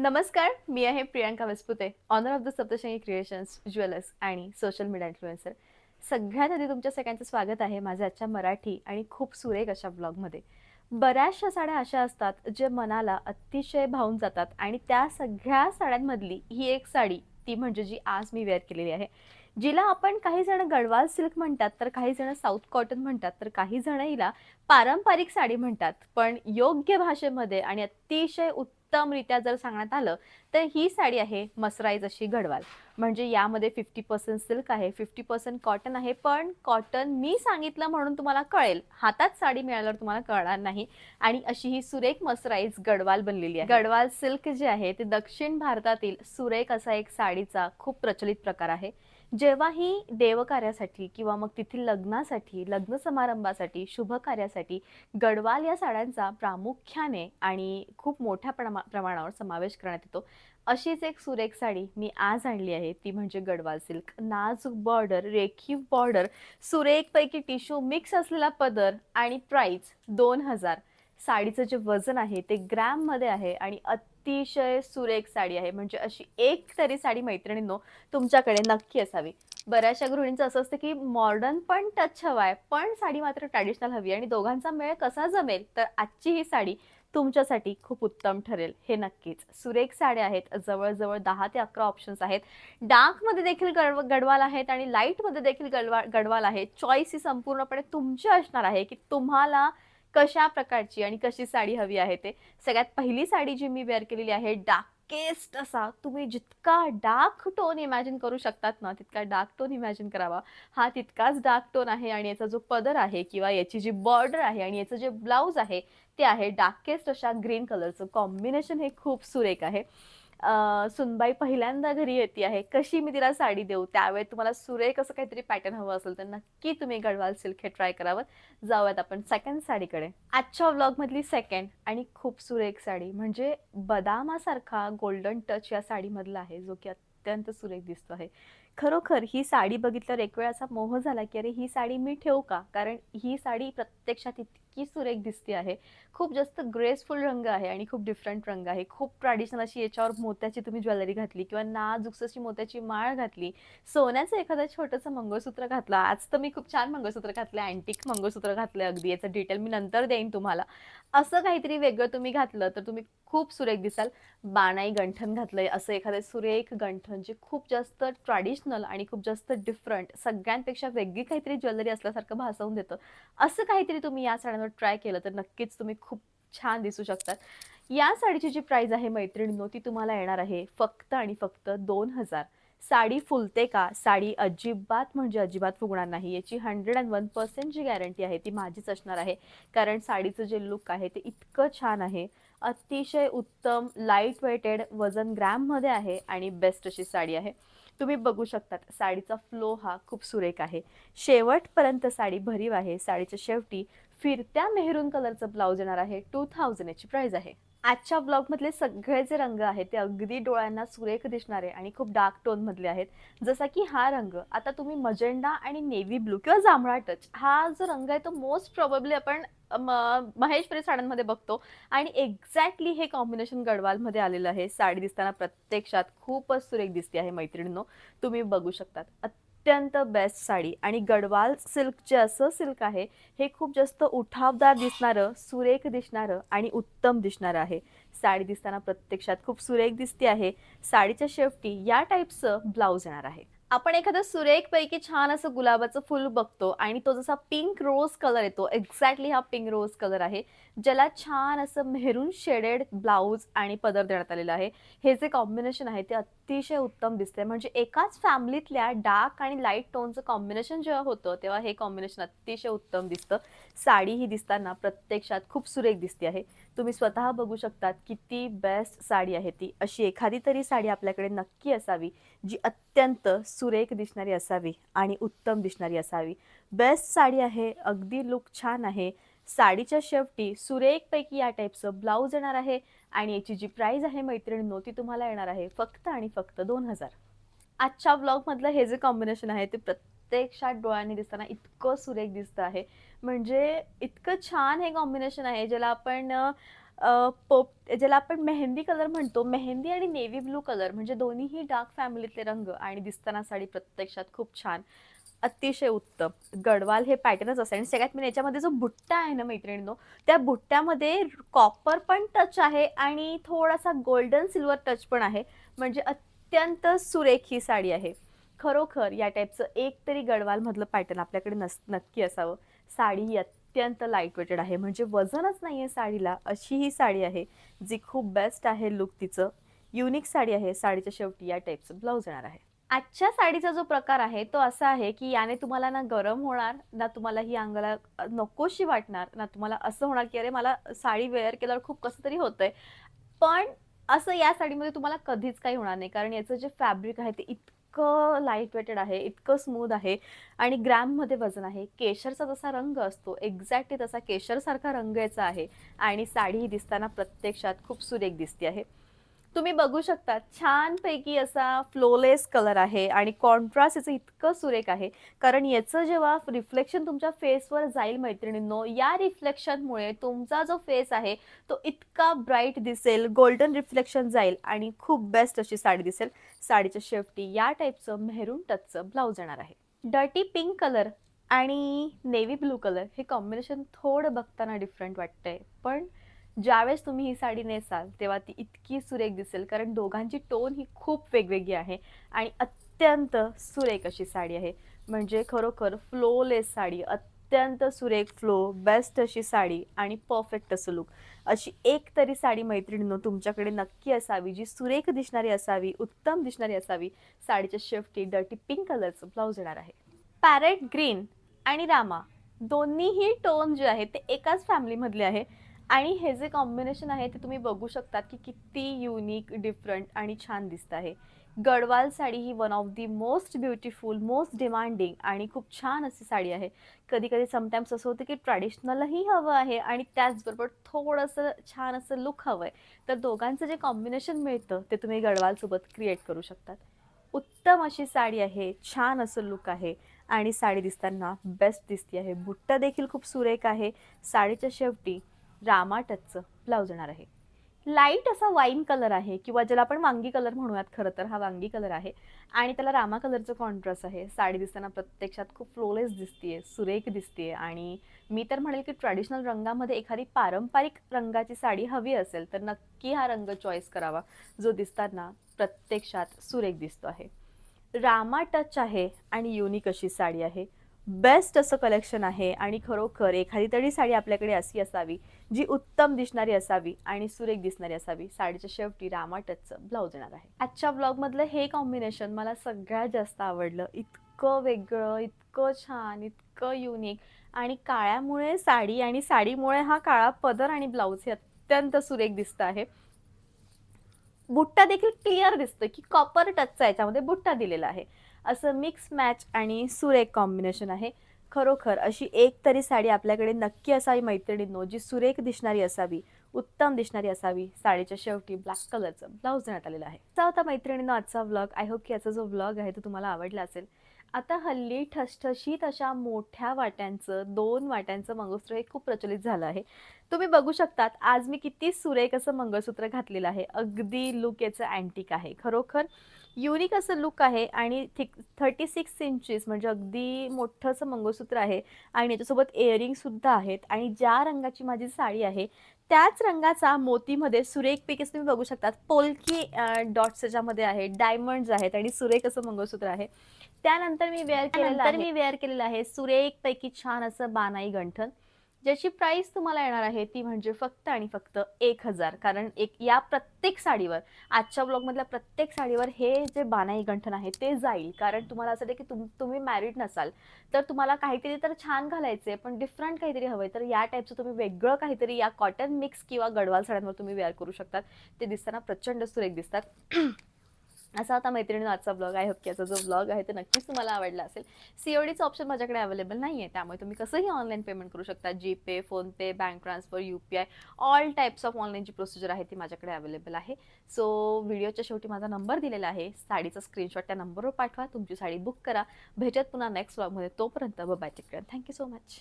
नमस्कार, मी आहे Priyanka Vasapute, owner of the Saptashrungi creations, jewellers आणि सोशल मीडिया इन्फ्लुएन्सर. सगळ्यात आधी तुमच्या सगळ्यांचं स्वागत आहे माझ्या आजच्या मराठी आणि खूप सुरेख अशा ब्लॉगमध्ये. बऱ्याचशा साड्या अशा असतात जे मनाला अतिशय भावून जातात आणि त्या सगळ्या साड्यांमधली ही एक साडी, ती म्हणजे जी आज मी वेअर केलेली आहे, जिला आपण काही जण गडवाल सिल्क म्हणतात, तर काही जण साऊथ कॉटन म्हणतात, तर काही जण हिला पारंपरिक साडी म्हणतात. पण योग्य भाषेमध्ये आणि अतिशय उत्तमरित्या जर सांगण्यात आलं तर ही साडी आहे मसराईज अशी गढवाल. म्हणजे यामध्ये 50% सिल्क आहे, 50% कॉटन आहे. पण कॉटन मी सांगितलं म्हणून तुम्हाला कळेल, हातात साडी मिळाल्यावर तुम्हाला कळणार नाही. आणि अशी ही सुरेख मसराईज गढवाल बनलेली आहे. गढवाल सिल्क जे आहे ते दक्षिण भारतातील सुरेख असा एक साडीचा खूप प्रचलित प्रकार आहे. जेव्हाही देवकार्यासाठी किंवा मग तिथील लग्नासाठी, लग्न समारंभासाठी, शुभ कार्यासाठी गडवाल या साड्यांचा प्रामुख्याने आणि खूप मोठ्या प्रमाणावर समावेश करण्यात येतो. अशीच एक सुरेख साडी मी आज आणली आहे, ती म्हणजे गडवाल सिल्क. नाजूक बॉर्डर, रेखीव बॉर्डर, सुरेखपैकी टिश्यू मिक्स असलेला पदर आणि प्राइस 2000. साडीचं जे वजन आहे ते ग्रॅममध्ये आहे आणि अतिशय सुरेख साडी आहे. म्हणजे अशी एक तरी साडी मैत्रिणींनो तुमच्याकडे नक्की असावी. बऱ्याचशा गृहिणींचं असं असतं की मॉडर्न पण टच हवाय, पण साडी मात्र ट्रॅडिशनल हवी आणि दोघांचा मेळ कसा जमेल, तर आजची ही साडी तुमच्यासाठी खूप उत्तम ठरेल हे नक्कीच. सुरेख साड्या आहेत, जवळजवळ 10 ते 11 ऑप्शन्स आहेत. डार्कमध्ये देखील गडवाल आहेत आणि लाईटमध्ये देखील गडवाल आहेत. चॉईस ही संपूर्णपणे तुमची असणार आहे की तुम्हाला कशा प्रकारची आणि कशी साडी हवी आहे ते. सगळ्यात पहिली साडी जी मी वेअर केलेली आहे, डार्केस्ट असा, तुम्ही जितका डार्क टोन इमॅजिन करू शकतात ना, तितका डार्क टोन इमॅजिन करावा. हा तितकाच डार्क टोन आहे आणि याचा जो पदर आहे किंवा याची जी बॉर्डर आहे आणि याचं जे ब्लाउज आहे ते आहे डार्केस्ट अशा ग्रीन कलरचं. कॉम्बिनेशन हे खूप सुरेख आहे. सुनबाई पहिल्यांदा घरी येते आहे, कशी मी तिला साडी देऊ, त्यावेळी तुम्हाला सुरेख असं काहीतरी पॅटर्न हवं असेल तर नक्की तुम्ही गडवाल सिल्क हे ट्राय करावं. जाऊयात आपण सेकंड साडीकडे. आजच्या व्लॉगमधली सेकंड आणि खूप सुरेख साडी म्हणजे बदामासारखा गोल्डन टच या साडीमधला आहे, जो की अत्यंत सुरेख दिसतो आहे. खरोखर ही साडी बघितल्यावर एक वेळ असा मोह झाला की अरे ही साडी मी ठेवू का, कारण ही साडी प्रत्यक्षात इतकी सुरेख दिसते आहे. खूप जास्त ग्रेसफुल रंग आहे आणि खूप डिफरंट रंग आहे. खूप ट्रॅडिशनल अशी याच्यावर मोत्याची तुम्ही ज्वेलरी घातली किंवा नाजूक अशी मोत्याची माळ घातली, सोन्याचं एखादं छोटंसं मंगळसूत्र घातलं. आज तर मी खूप छान मंगळसूत्र घातलं, अँटिक मंगळसूत्र घातलं, अगदी याचं डिटेल मी नंतर देईन तुम्हाला. असं काहीतरी वेगळं तुम्ही घातलं तर तुम्ही खूप सुरेख दिसाल. बाणाई गंठण घातलंय, असं एखादं सुरेख गंठण जे खूप जास्त ट्रॅडिशनल आणि खूप जास्त डिफरंट, सगळ्यांपेक्षा वेगळी काहीतरी ज्वेलरी असल्यासारखं भासवून देतं. असं काहीतरी तुम्ही या साड्यांवर ट्राय केलं तर नक्कीच तुम्ही खूप छान दिसू शकतात. या साडीची जी प्राइस आहे मैत्रिणींनो, ती तुम्हाला येणार आहे फक्त आणि फक्त 2000. साडी फुलते का? साडी अजिबात म्हणजे अजिबात फुगणार नाही. याची 101% जी गॅरंटी आहे ती माझीच असणार आहे. कारण साडीचं जे लुक आहे ते इतकं छान आहे. अतिशय उत्तम, लाईट वेटेड, वजन ग्रॅममध्ये आहे आणि बेस्ट अशी साडी आहे. तुम्ही बघू शकतात साडीचा फ्लो हा खूप सुरेख आहे. शेवटपर्यंत साडी भरीव आहे. साडीच्या शेवटी फिरत्या मेहरून कलरचं ब्लाउज येणार आहे. 2000 याची प्राइस आहे. आजच्या ब्लॉगमधले सगळे जे रंग आहेत ते अगदी डोळ्यांना सुरेख दिसणारे आणि खूप डार्क टोन मधले आहेत. जसा की हा रंग, आता तुम्ही मजेंडा आणि नेव्ही ब्लू किंवा जांभळा टच, हा जो रंग आहे तो मोस्ट प्रोबेबली आपण महेश्वरी साड्यांमध्ये बघतो आणि एक्झॅक्टली हे कॉम्बिनेशन गडवालमध्ये आलेलं आहे. साडी दिसताना प्रत्यक्षात खूपच सुरेख दिसते आहे मैत्रिणींनो, तुम्ही बघू शकतात. अत्यंत बेस्ट साडी आणि गडवाल सिल्क जे असं सिल्क आहे हे खूप जास्त उठावदार दिसणारं, सुरेख दिसणारं आणि उत्तम दिसणारं आहे. साडी दिसताना प्रत्यक्षात खूप सुरेख दिसते आहे. साडीच्या शेवटी या टाईपचं ब्लाउज येणार आहे. आपण एखादं सुरेख पैकी छान असं गुलाबाचं फुल बघतो आणि तो जसा पिंक रोज कलर येतो, एक्झॅक्टली हा पिंक रोज कलर आहे, ज्याला छान असं मेहरून शेडेड ब्लाउज आणि पदर देण्यात आलेला आहे. हे जे कॉम्बिनेशन आहे ते अतिशय उत्तम दिसते. म्हणजे एकाच फॅमिलीतल्या डार्क आणि लाईट टोनचं कॉम्बिनेशन जेव्हा होतं तेव्हा हे कॉम्बिनेशन अतिशय उत्तम दिसतं. साडी ही दिसताना प्रत्यक्षात खूप सुरेख दिसते आहे. तुम्ही स्वतः बघू शकतात किती बेस्ट साडी आहे ती. अशी एखादी तरी साडी आपल्याकडे नक्की असावी, जी अत्यंत सुरेख दिसणारी असावी आणि उत्तम दिसणारी असावी. बेस्ट साडी आहे, अगदी लुक छान आहे. साडीच्या शेवटी सुरेखपैकी या टाईपचं ब्लाउज येणार आहे आणि याची जी प्राइस आहे मैत्रिणींनो, ती तुम्हाला येणार आहे फक्त आणि फक्त 2000. आजच्या ब्लॉगमधलं हे जे कॉम्बिनेशन आहे ते प्रत्यक्षात डोळ्यांनी दिसताना इतकं सुरेख दिसतं आहे. म्हणजे इतकं छान हे कॉम्बिनेशन आहे, ज्याला आपण पोप ज्याला आपण मेहंदी कलर म्हणतो, मेहंदी आणि नेव्ही ब्लू कलर म्हणजे दोन्हीही डार्क फॅमिलीतले रंग आणि दिसताना साडी प्रत्यक्षात खूप छान, अतिशय उत्तम. गडवाल हे पॅटर्नच असतं आणि सगळ्यात मेन याच्यामध्ये जो बुट्टा आहे ना मैत्रिणींनो, त्या बुट्ट्यामध्ये कॉपर पण टच आहे आणि थोडासा गोल्डन सिल्वर टच पण आहे. म्हणजे अत्यंत सुरेख ही साडी आहे. खरोखर या टाईपचं एक तरी गडवालमधलं पॅटर्न आपल्याकडे नक्की असावं. साडी ही अत्यंत लाईट वेटेड आहे, म्हणजे वजनच नाहीये साडीला, अशी ही साडी आहे जी खूप बेस्ट आहे. लुक तिचं युनिक साडी आहे. साडीच्या शेवटी या टाईपचं ब्लाऊज येणार आहे. आजच्या साडीचा जो प्रकार आहे तो असा आहे की याने तुम्हाला ना गरम होणार ना तुम्हाला ही अंगाला नकोशी वाटणार ना तुम्हाला असं होणार की अरे मला साडी वेअर केल्यावर खूप कसं तरी होतंय. पण असं या साडीमध्ये तुम्हाला कधीच काही होणार नाही, कारण याचं जे फॅब्रिक आहे ते इतकं लाईट वेटेड आहे, इतकं स्मूथ आहे आणि ग्रॅममध्ये वजन आहे. केशरचा जसा रंग असतो एक्झॅक्टली तसा केशरसारखा रंग याचा आहे आणि साडी ही दिसताना प्रत्यक्षात खूप सुरेख दिसते आहे. तुम्ही बघू शकता छानपैकी असा फ्लोलेस कलर आहे आणि कॉन्ट्रास्ट याचं इतकं सुरेख आहे, कारण याचं जेव्हा रिफ्लेक्शन तुमच्या फेसवर जाईल मैत्रिणींनो, या रिफ्लेक्शनमुळे तुमचा जो फेस आहे तो इतका ब्राईट दिसेल, गोल्डन रिफ्लेक्शन जाईल आणि खूप बेस्ट अशी साडी दिसेल. साडीच्या शेवटी या टाईपचं मेहरून टचचं ब्लाऊज येणार आहे. डर्टी पिंक कलर आणि नेव्ही ब्लू कलर हे कॉम्बिनेशन थोडं बघताना डिफरंट वाटतंय, पण ज्यावेळेस तुम्ही ही साडी नेसाल तेव्हा ती इतकी सुरेख दिसेल, कारण दोघांची टोन ही खूप वेगवेगळी आहे आणि अत्यंत सुरेख अशी साडी आहे. म्हणजे खरोखर फ्लोलेस साडी, अत्यंत सुरेख फ्लो, बेस्ट अशी साडी आणि परफेक्ट असं लुक. अशी एक तरी साडी मैत्रिणींनो तुमच्याकडे नक्की असावी, जी सुरेख दिसणारी असावी, उत्तम दिसणारी असावी. साडीच्या शेवटी डर्टी पिंक कलरचं ब्लाऊज येणार आहे. पॅरेट ग्रीन आणि रामा दोन्हीही टोन जे आहे ते एकाच फॅमिलीमधले आहे आणि हे जे कॉम्बिनेशन आहे ते तुम्ही बघू शकतात की किती युनिक, डिफरंट आणि छान दिसत आहे. गडवाल साडी ही one of the most beautiful, most demanding आणि खूप छान अशी साडी आहे. कधी कधी समटाईम्स असं होतं की ट्रॅडिशनलही हवं आहे आणि त्याचबरोबर थोडंसं छान असं लुक हवं आहे, तर दोघांचं जे कॉम्बिनेशन मिळतं ते तुम्ही गडवालसोबत क्रिएट करू शकतात. उत्तम अशी साडी आहे, छान असं लुक आहे आणि साडी दिसताना बेस्ट दिसते आहे. बुट्टा देखील खूप सुरेख आहे. साडीच्या शेवटी रामा टचचं ब्लाऊज येणार आहे. लाईट असा वाईन कलर आहे किंवा ज्याला आपण वांगी कलर म्हणूयात, खरं तर हा वांगी कलर आहे आणि त्याला रामा कलरचं कॉन्ट्रास्ट आहे. साडी दिसताना प्रत्यक्षात खूप फ्लोलेस दिसतीये, सुरेख दिसतीये आणि मी तर म्हणेल की ट्रॅडिशनल रंगामध्ये एखादी पारंपरिक रंगाची साडी हवी असेल तर नक्की हा रंग चॉईस करावा, जो दिसताना प्रत्यक्षात सुरेख दिसतो आहे. रामा टच आहे आणि युनिक अशी साडी आहे. बेस्ट असं कलेक्शन आहे आणि खरोखर एखादी तरी साडी आपल्याकडे अशी असावी जी उत्तम दिसणारी असावी आणि सुरेख दिसणारी असावी. साडीच्या शेवटी रामा टचचं ब्लाऊज येणार आहे. आजच्या ब्लॉगमधलं हे कॉम्बिनेशन मला सगळ्यात जास्त आवडलं. इतकं वेगळं, इतकं छान, इतकं युनिक आणि काळ्यामुळे साडी आणि साडीमुळे हा काळा पदर आणि ब्लाऊज हे अत्यंत सुरेख दिसतं आहे. बुट्टा देखील क्लिअर दिसतोय की कॉपर टचचा याच्यामध्ये बुट्टा दिलेला आहे. असं मिक्स मॅच आणि सुरेख कॉम्बिनेशन आहे. खरोखर अशी एक तरी साडी आपल्याकडे नक्की असावी मैत्रिणींनो, जी सुरेख दिसणारी असावी, उत्तम दिसणारी असावी. साडीच्या शेवटी ब्लॅक कलरचं ब्लाऊज देण्यात आलेलं आहे. असा होता मैत्रिणींनो आजचा व्लॉग. आय होप की याचा जो व्लॉग आहे तो तुम्हाला आवडला असेल. आता हल्ली ठसठशीत अशा मोठ्या वाट्यांचं, 2 वाट्यांचं मंगळसूत्र हे खूप प्रचलित झालं आहे. तुम्ही बघू शकतात आज मी किती सुरेख असं मंगळसूत्र घातलेलं आहे. अगदी लुक याचं अँटिक आहे. खरोखर युनिक असं लुक आहे आणि 36 इंचेस म्हणजे अगदी मोठं असं मंगळसूत्र आहे आणि याच्यासोबत इयरिंगसुद्धा आहेत आणि ज्या रंगाची माझी साडी आहे त्याच रंगाचा मोतीमध्ये सुरेखपैकी तुम्ही बघू शकतात पोल्की डॉट्स याच्यामध्ये आहेत, डायमंड्स आहेत आणि सुरेख असं मंगळसूत्र आहे. त्यानंतर मी वेअर केलेलं आहे सुरेखपैकी छान असं बानाई गंठन, ज्याची प्राइस तुम्हाला येणार आहे ती म्हणजे फक्त आणि फक्त 1000. कारण या प्रत्येक साडीवर, आजच्या ब्लॉगमधल्या प्रत्येक साडीवर हे जे बानाई गंठन आहे ते जाईल. कारण तुम्हाला असं की तुम्ही मॅरिड नसाल तर तुम्हाला काहीतरी तर छान घालायचे पण डिफरंट काहीतरी हवंय, तर या टाईपचं तुम्ही वेगळं काहीतरी या कॉटन मिक्स किंवा गडवाल साड्यांवर तुम्ही वेअर करू शकतात. ते दिसताना प्रचंड सुरेख दिसतात. असा होता मैत्रिणींनो आजचा ब्लॉग. आय होप की याचा जो ब्लॉग आहे तो नक्कीच तुम्हाला आवडला असेल. सीओडीचं ऑप्शन माझ्याकडे अवेलेबल नाही आहे, त्यामुळे तुम्ही कसंही ऑनलाईन पेमेंट करू शकता. GPay, PhonePe, bank transfer, UPI, all types of online जी प्रोसिजर आहे ती माझ्याकडे अवेलेबल आहे. सो व्हिडिओच्या शेवटी माझा नंबर दिलेला आहे. साडीचा स्क्रीनशॉट त्या नंबरवर पाठवा, तुमची साडी बुक करा. भेटत पुन्हा नेक्स्ट ब्लॉगमध्ये. तोपर्यंत bye, take care. Thank you so much.